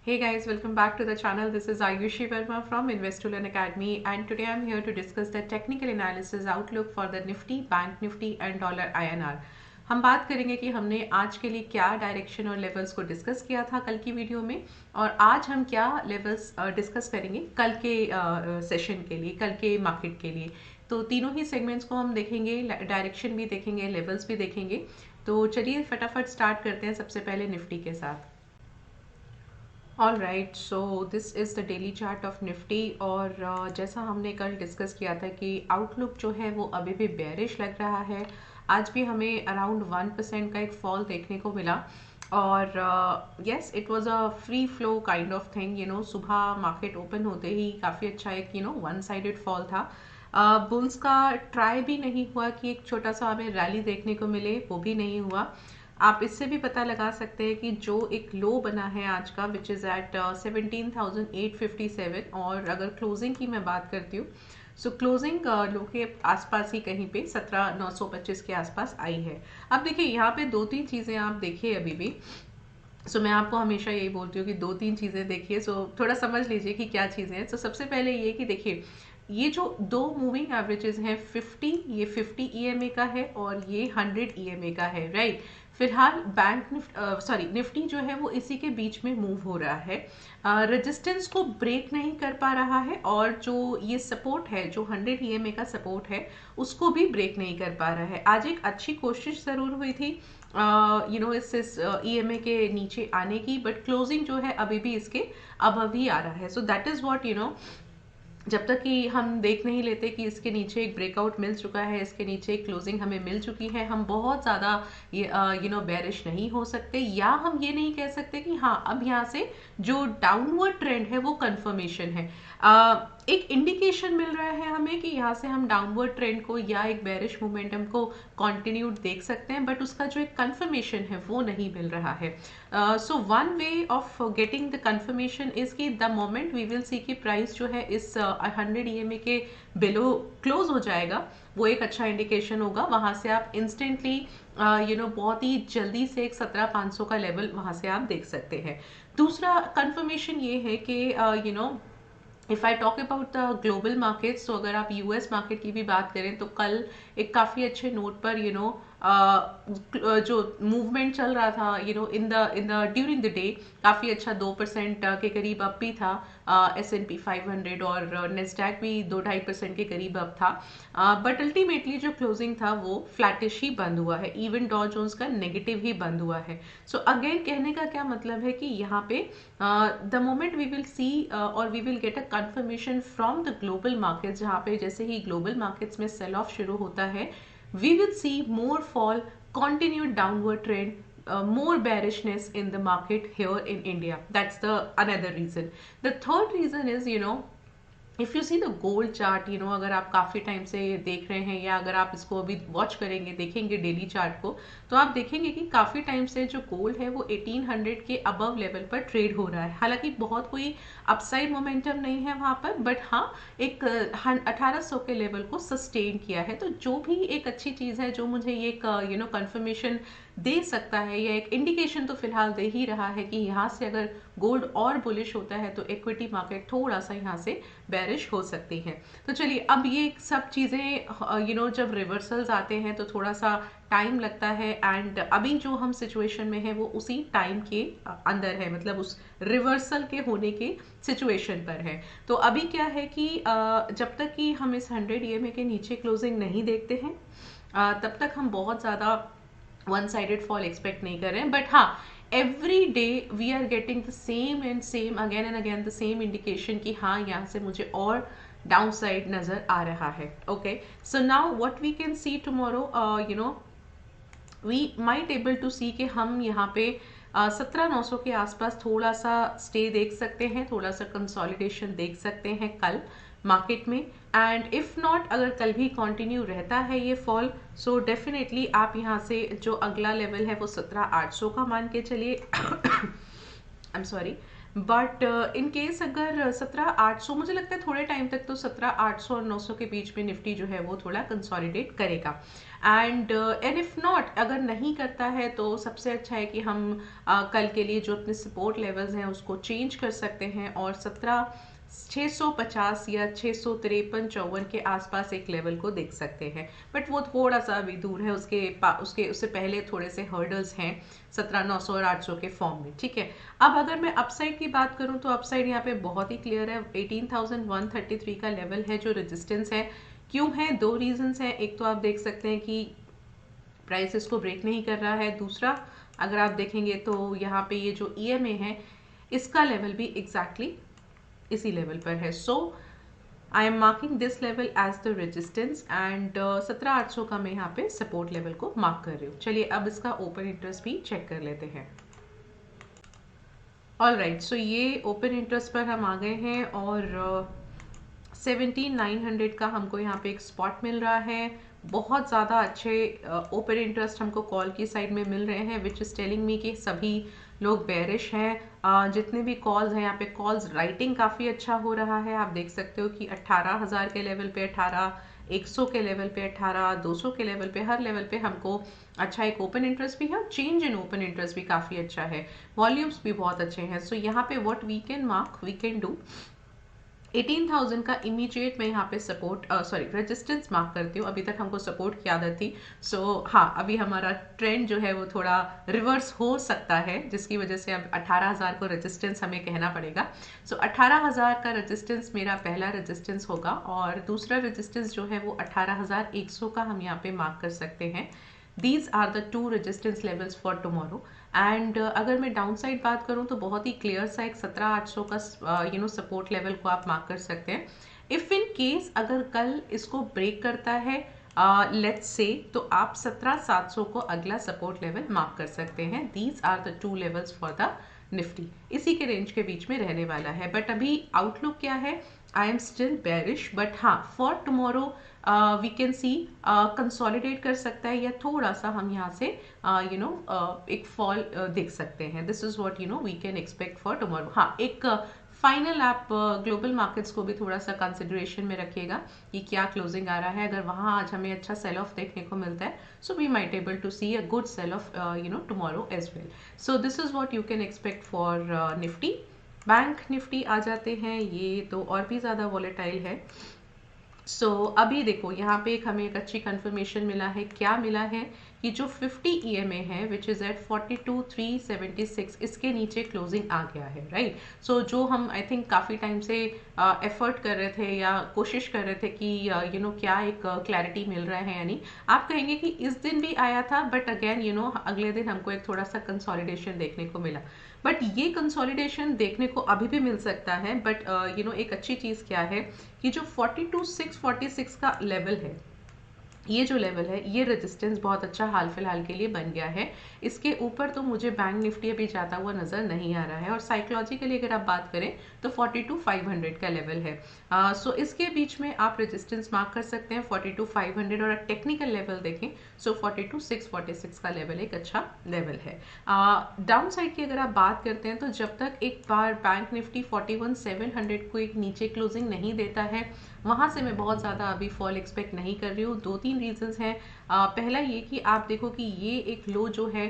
Hey guys, welcome back to the channel. This is Ayushi Verma from Invest to Learn Academy, and today I'm here to discuss the technical analysis outlook for the Nifty, Bank Nifty and Dollar INR. हम बात करेंगे कि हमने आज के लिए क्या direction और लेवल्स को डिस्कस किया था कल की वीडियो में, और आज हम क्या लेवल्स डिस्कस करेंगे कल के सेशन के लिए, कल के मार्केट के लिए। तो तीनों ही सेगमेंट्स को हम देखेंगे, डायरेक्शन भी देखेंगे, लेवल्स भी देखेंगे। तो चलिए फटाफट स्टार्ट करते हैं सबसे पहले निफ्टी के साथ। All right, so this is the daily chart of Nifty. और जैसा हमने कल डिस्कस किया था कि आउटलुक जो है वो अभी भी बेयरिश लग रहा है। आज भी हमें अराउंड 1% का एक फॉल देखने को मिला, और yes it was a free flow kind of thing. सुबह मार्केट ओपन होते ही काफ़ी अच्छा एक वन साइडेड फॉल था। बुल्स का ट्राई भी नहीं हुआ कि एक छोटा सा हमें रैली देखने को मिले, वो भी नहीं हुआ। आप इससे भी पता लगा सकते हैं कि जो एक लो बना है आज का, विच इज़ एट 17,857, और अगर क्लोजिंग की मैं बात करती हूँ, सो क्लोजिंग लो के आसपास ही कहीं पे 17,925 के आसपास आई है। अब देखिए यहाँ पे दो तीन चीज़ें आप देखिए अभी भी। सो मैं आपको हमेशा यही बोलती हूँ कि दो तीन चीज़ें देखिए, सो थोड़ा समझ लीजिए कि क्या चीज़ें हैं। सो सबसे पहले ये कि देखिए, ये जो दो मूविंग एवरेजेस हैं 50, ये 50 ईएमए का है और ये 100 ईएमए का है, राइट। फिलहाल निफ्टी जो है वो इसी के बीच में मूव हो रहा है, रेजिस्टेंस को ब्रेक नहीं कर पा रहा है, और जो ये सपोर्ट है, जो 100 ईएमए का सपोर्ट है, उसको भी ब्रेक नहीं कर पा रहा है। आज एक अच्छी कोशिश ज़रूर हुई थी इस ईएमए के नीचे आने की, बट क्लोजिंग जो है अभी भी इसके अबव ही आ रहा है। सो दैट इज़ व्हाट जब तक कि हम देख नहीं लेते कि इसके नीचे एक ब्रेकआउट मिल चुका है, इसके नीचे एक क्लोजिंग हमें मिल चुकी है, हम बहुत ज़्यादा बेरिश नहीं हो सकते, या हम ये नहीं कह सकते कि हाँ अब यहाँ से जो डाउनवर्ड ट्रेंड है वो कंफर्मेशन है। एक इंडिकेशन मिल रहा है हमें कि यहाँ से हम डाउनवर्ड ट्रेंड को या एक बेरिश मोमेंटम को कंटिन्यूड देख सकते हैं, बट उसका जो एक कंफर्मेशन है वो नहीं मिल रहा है। So one way of getting the confirmation is कि the moment we will see कि प्राइस जो है इस 100 ईएमए के बिलो क्लोज हो जाएगा, वो एक अच्छा इंडिकेशन होगा। वहां से आप इंस्टेंटली बहुत ही जल्दी से एक 17,500 का लेवल वहां से आप देख सकते हैं। दूसरा कंफर्मेशन ये है कि if I talk about the global markets, तो अगर आप यूएस मार्केट की भी बात करें तो कल एक काफ़ी अच्छे नोट पर जो मूवमेंट चल रहा था in the during the day, काफ़ी अच्छा 2% के करीब अप भी था S&P 500, और नेस्डैक भी 2-2.5% के करीब अप था, बट अल्टीमेटली जो क्लोजिंग था वो फ्लैटिश ही बंद हुआ है। इवन डॉ जोन्स का नेगेटिव ही बंद हुआ है। सो अगेन कहने का क्या मतलब है कि यहाँ पे the moment we will see और we will get a confirmation from the global markets, जहाँ पे जैसे ही ग्लोबल मार्केट्स में सेल ऑफ शुरू होता है, we will see more fall, continued downward trend, more bearishness in the market here in India. That's the another reason. The third reason is, if you see the gold chart, अगर आप काफ़ी time से देख रहे हैं, या अगर आप इसको अभी वॉच करेंगे, देखेंगे डेली चार्ट को, तो आप देखेंगे कि काफ़ी टाइम से जो गोल्ड है वो 1800 के अबव लेवल पर ट्रेड हो रहा है। हालांकि बहुत कोई अपसाइड मोमेंटम नहीं है वहाँ पर, बट हाँ एक 1800 के लेवल को सस्टेन किया है। तो जो भी एक अच्छी चीज़ है, जो मुझे ये कंफर्मेशन दे सकता है, या एक इंडिकेशन तो फिलहाल दे ही रहा है कि यहाँ से अगर गोल्ड और बुलिश होता है तो इक्विटी मार्केट थोड़ा सा यहाँ से बेरिश हो सकती है। तो चलिए, अब ये सब चीज़ें जब रिवर्सल्स आते हैं तो थोड़ा सा टाइम लगता है, एंड अभी जो हम सिचुएशन में है वो उसी टाइम के अंदर है, मतलब उस रिवर्सल के होने के सिचुएशन पर है। तो अभी क्या है कि जब तक कि हम इस 100 ईएमए के नीचे क्लोजिंग नहीं देखते हैं, तब तक हम बहुत ज़्यादा वन साइडेड फॉल एक्सपेक्ट नहीं कर रहे हैं। बट हाँ, every day we are getting the same and same, again and again the same indication कि हाँ यहाँ से मुझे और डाउन साइड नजर आ रहा है। Okay, so now what we can see tomorrow, we might able to see कि हम यहाँ पे 17,900 के आसपास थोड़ा सा स्टे देख सकते हैं, थोड़ा सा कंसोलिडेशन देख सकते हैं कल मार्केट में। एंड इफ नॉट, अगर कल भी कंटिन्यू रहता है ये फॉल, सो डेफिनेटली आप यहाँ से जो अगला लेवल है वो 17,800 का मान के चलिए। I am sorry, but in case अगर 17,800, मुझे लगता है थोड़े टाइम तक तो 17,800 और 900 के बीच में निफ्टी जो है वो थोड़ा कंसोलिडेट करेगा। एंड इफ नॉट, अगर नहीं करता है तो सबसे अच्छा है कि हम कल के लिए जो अपने सपोर्ट लेवल्स हैं उसको चेंज कर सकते हैं और 17,650 या 653-54 के आसपास एक लेवल को देख सकते हैं। बट वो थोड़ा सा अभी दूर है, उससे पहले थोड़े से हर्डल्स हैं 17,900 और 800 के फॉर्म में। ठीक है, अब अगर मैं अपसाइड की बात करूं तो अपसाइड यहाँ पे बहुत ही क्लियर है, 18,133 का लेवल है जो रेजिस्टेंस है। क्यों है? दो रीजंस हैं। एक तो आप देख सकते हैं कि प्राइस इसको ब्रेक नहीं कर रहा है, दूसरा अगर आप देखेंगे तो यहाँ पे ये जो EMA है इसका लेवल भी एग्जैक्टली इसी लेवल पर है। So I am marking this level as the resistance and 17,800 का मैं यहाँ पे सपोर्ट लेवल को मार्क कर रही हूँ। चलिए अब इसका ओपन इंटरेस्ट भी चेक कर लेते हैं। ऑल राइट, सो ये ओपन इंटरेस्ट पर हम आ गए हैं और 17,900 का हमको यहाँ पे एक स्पॉट मिल रहा है। बहुत ज़्यादा अच्छे ओपन इंटरेस्ट हमको कॉल की साइड में मिल रहे हैं, विच इज़ टेलिंग मी कि सभी लोग बेरिश हैं। जितने भी कॉल्स हैं यहाँ पे, कॉल्स राइटिंग काफ़ी अच्छा हो रहा है। आप देख सकते हो कि 18,000 के लेवल पे 18,100 के लेवल पे 18,200 के लेवल पे, हर लेवल पे हमको अच्छा एक ओपन इंटरेस्ट भी है, चेंज इन ओपन इंटरेस्ट भी काफ़ी अच्छा है, वॉल्यूम्स भी बहुत अच्छे हैं। सो यहाँ पे what we can mark, we can do 18,000 का इमीडिएट मैं यहाँ पे सपोर्ट रेजिस्टेंस मार्क करती हूँ। अभी तक हमको सपोर्ट की आदत थी, सो हाँ अभी हमारा ट्रेंड जो है वो थोड़ा रिवर्स हो सकता है, जिसकी वजह से अब 18,000 को रेजिस्टेंस हमें कहना पड़ेगा। सो 18,000 का रेजिस्टेंस मेरा पहला रेजिस्टेंस होगा और दूसरा रेजिस्टेंस जो है वो 18,100 का हम यहाँ पे मार्क कर सकते हैं। These are the two resistance levels for tomorrow. And अगर मैं डाउन साइड बात करूं तो बहुत ही क्लियर सा एक 17,800 का सपोर्ट लेवल को आप मार्क कर सकते हैं। इफ इन केस अगर कल इसको ब्रेक करता है लेट्स से, तो आप 17,700 को अगला सपोर्ट लेवल मार्क कर सकते हैं। These are the two levels for the Nifty, इसी के रेंज के बीच में रहने वाला है। बट अभी आउटलुक क्या है? I am still bearish, but हाँ for tomorrow we can see consolidate कर सकता है या थोड़ा सा हम यहाँ से एक फॉल देख सकते हैं। This is what we can expect for tomorrow. हाँ, एक फाइनल आप ग्लोबल मार्केट्स को भी थोड़ा सा कंसिडरेशन में रखिएगा कि क्या क्लोजिंग आ रहा है। अगर वहाँ आज हमें अच्छा सेल ऑफ देखने को मिलता है, so we might able to see a good sell off tomorrow as well. So this is what you can expect for Nifty. Bank Nifty आ जाते हैं, ये तो और भी ज़्यादा वॉलेटाइल है। सो अभी देखो यहाँ पे हमें एक अच्छी कंफर्मेशन मिला है। क्या मिला है कि जो 50 EMA है विच इज़ एट 42,376, इसके नीचे क्लोजिंग आ गया है, राइट। सो जो हम आई थिंक काफ़ी टाइम से एफर्ट कर रहे थे या कोशिश कर रहे थे कि क्या एक क्लैरिटी मिल रहा है या नहीं, आप कहेंगे कि इस दिन भी आया था, बट अगेन अगले दिन हमको एक थोड़ा सा कंसोलिडेशन देखने को मिला। बट ये कंसोलिडेशन देखने को अभी भी मिल सकता है। बट एक अच्छी चीज़ क्या है कि जो 42,646 का लेवल है, ये जो लेवल है, ये रेजिस्टेंस बहुत अच्छा हाल फिलहाल के लिए बन गया है। इसके ऊपर तो मुझे बैंक निफ्टी अभी जाता हुआ नजर नहीं आ रहा है। और साइकोलॉजिकली अगर आप बात करें तो 42,500 का लेवल है। सो इसके बीच में आप रेजिस्टेंस मार्क कर सकते हैं 42,500, और टेक्निकल लेवल देखें सो 42,646 का लेवल एक अच्छा लेवल है। डाउन साइड की अगर आप बात करते हैं तो जब तक एक बार बैंक निफ्टी 41,700 को एक नीचे क्लोजिंग नहीं देता है, वहाँ से मैं बहुत ज़्यादा अभी फॉल एक्सपेक्ट नहीं कर रही हूँ। दो तीन रीजंस हैं। पहला ये कि आप देखो कि ये एक लो जो है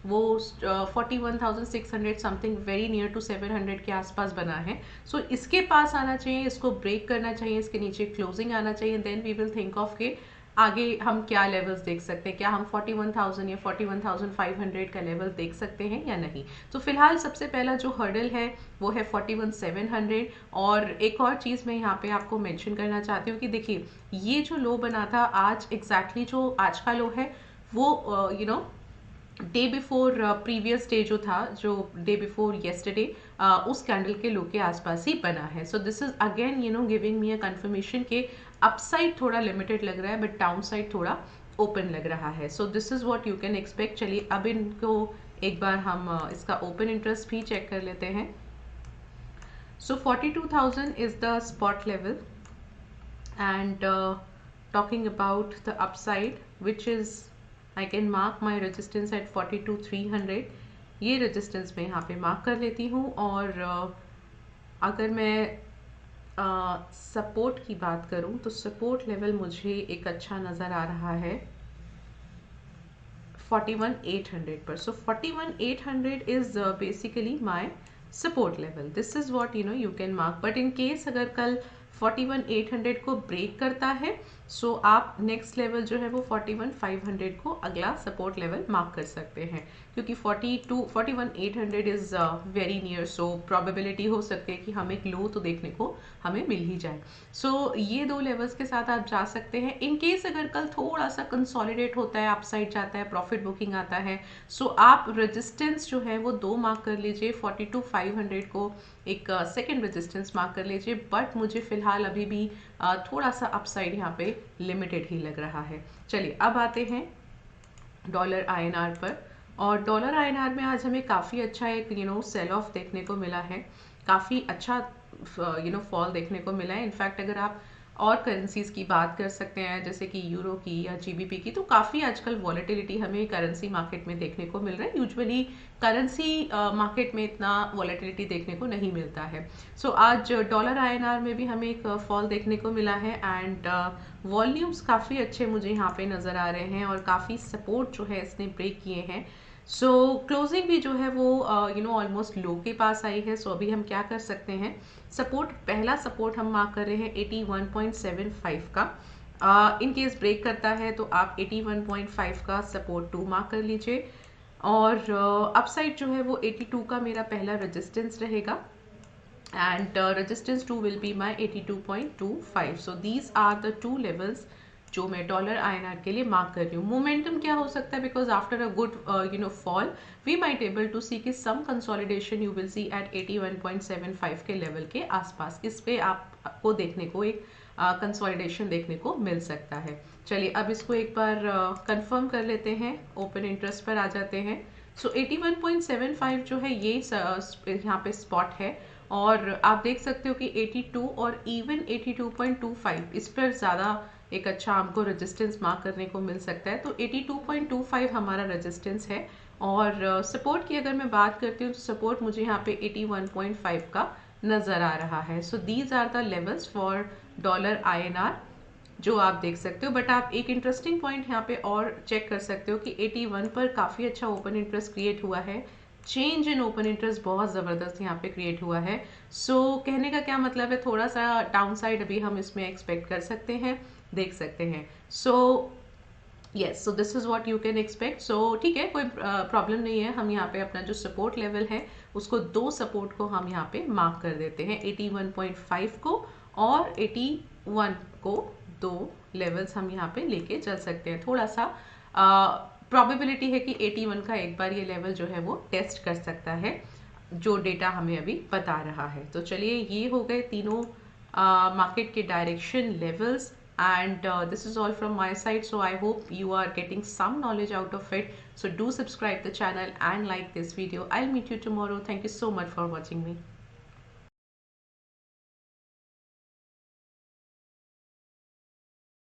वो 41,600 समथिंग, वेरी नियर टू 700 के आसपास बना है। सो इसके पास आना चाहिए, इसको ब्रेक करना चाहिए, इसके नीचे क्लोजिंग आना चाहिए, then we will think of के आगे हम क्या लेवल्स देख सकते हैं, क्या हम 41,000 या 41,500 का लेवल देख सकते हैं या नहीं। तो फिलहाल सबसे पहला जो हर्डल है वो है 41,700। और एक और चीज़ मैं यहाँ पे आपको मेंशन करना चाहती हूँ कि देखिए ये जो लो बना था आज, एग्जैक्टली जो आज का लो है वो डे बिफोर प्रीवियस डे जो था, जो डे बिफोर येस्टरडे, उस कैंडल के लो के आसपास ही बना है। सो this is again giving me a confirmation के अपसाइड थोड़ा लिमिटेड लग रहा है बट डाउन साइड थोड़ा ओपन लग रहा है। सो this is what you can expect. चलिए अब इनको एक बार हम इसका ओपन इंटरेस्ट भी चेक कर लेते हैं। सो 42,000 is the spot level and talking about the upside, which is I can mark my resistance at 42,300, ये रेजिस्टेंस मैं यहाँ पे मार्क कर लेती हूँ। और अगर मैं सपोर्ट की बात करूँ तो सपोर्ट लेवल मुझे एक अच्छा नज़र आ रहा है 41,800 पर। सो 41,800 is basically my support level. This is what you can mark. But in case अगर कल 41,800 को ब्रेक करता है सो आप नेक्स्ट लेवल जो है वो 41,500 को अगला सपोर्ट लेवल मार्क कर सकते हैं, क्योंकि 41,800 is very near. So probability हो सकती है कि हमें एक लो तो देखने को हमें मिल ही जाए। सो ये दो लेवल्स के साथ आप जा सकते हैं। इन केस अगर कल थोड़ा सा कंसोलिडेट होता है, अपसाइड जाता है, प्रॉफिट बुकिंग आता है, सो आप रेजिस्टेंस जो है वो दो मार्क कर लीजिए। 42,500 को एक सेकेंड रेजिस्टेंस मार्क कर लीजिए। बट मुझे फिलहाल अभी भी थोड़ा सा अपसाइड यहाँ पे लिमिटेड ही लग रहा है। चलिए अब आते हैं डॉलर INR पर। और डॉलर INR में आज हमें काफ़ी अच्छा एक सेल ऑफ देखने को मिला है, काफ़ी अच्छा फॉल देखने को मिला है। इनफैक्ट अगर आप और करेंसीज की बात कर सकते हैं जैसे कि यूरो की या GBP की, तो काफ़ी आजकल वॉलेटिलिटी हमें करेंसी मार्केट में देखने को मिल रहा है। यूजुअली करेंसी मार्केट में इतना वॉलेटिलिटी देखने को नहीं मिलता है। सो आज डॉलर INR में भी हमें एक फॉल देखने को मिला है एंड वॉल्यूम्स काफ़ी अच्छे मुझे यहाँ पे नज़र आ रहे हैं और काफ़ी सपोर्ट जो है इसने ब्रेक किए हैं। सो क्लोजिंग भी जो है वो ऑलमोस्ट लो के पास आई है। सो अभी हम क्या कर सकते हैं, सपोर्ट, पहला सपोर्ट हम मार्क कर रहे हैं 81.75 का। इन केस ब्रेक करता है तो आप 81.5 का सपोर्ट 2 मार्क कर लीजिए। और अपसाइड जो है वो 82 का मेरा पहला रेजिस्टेंस रहेगा and resistance 2 will be my 82.25. so these are the two levels जो मैं डॉलर INR के लिए मार्क कर रही हूँ। मोमेंटम क्या हो सकता है, because after a good fall we might able to see कि some consolidation you will see at 81.75 के लेवल के आसपास। इस पे आपको देखने को एक कंसोलिडेशन देखने को मिल सकता है। चलिए अब इसको एक बार कंफर्म कर लेते हैं, ओपन इंटरेस्ट पर आ जाते हैं। सो 81.75 जो है ये यहाँ पे स्पॉट है और आप देख सकते हो कि 82 और इवन 82.25 इस पर ज़्यादा एक अच्छा हमको रेजिस्टेंस मार्क करने को मिल सकता है। तो 82.25 हमारा रेजिस्टेंस है। और सपोर्ट की अगर मैं बात करती हूँ तो सपोर्ट मुझे यहाँ पे 81.5 का नज़र आ रहा है। So these are the levels for dollar INR जो आप देख सकते हो। बट आप एक इंटरेस्टिंग पॉइंट यहाँ पे और चेक कर सकते हो कि 81 पर काफ़ी अच्छा ओपन इंटरेस्ट क्रिएट हुआ है। चेंज इन ओपन इंटरेस्ट बहुत ज़बरदस्त यहाँ पे क्रिएट हुआ है। सो कहने का क्या मतलब है, थोड़ा सा डाउन साइड अभी हम इसमें एक्सपेक्ट कर सकते हैं, देख सकते हैं। So yes, so this is what you can expect. So ठीक है, कोई प्रॉब्लम नहीं है। हम यहाँ पे अपना जो सपोर्ट लेवल है उसको दो सपोर्ट को हम यहाँ पे मार्क कर देते हैं, 81.5 को और 81 को। दो लेवल्स हम यहाँ पे लेके चल सकते हैं। थोड़ा सा प्रोबेबिलिटी है कि 81 का एक बार ये लेवल जो है वो टेस्ट कर सकता है, जो डेटा हमें अभी बता रहा है। तो चलिए ये हो गए तीनों मार्केट के direction levels and this is all from my side. So I hope you are getting some knowledge out of it. So do subscribe the channel and like this video. I'll meet you tomorrow. Thank you so much for watching me.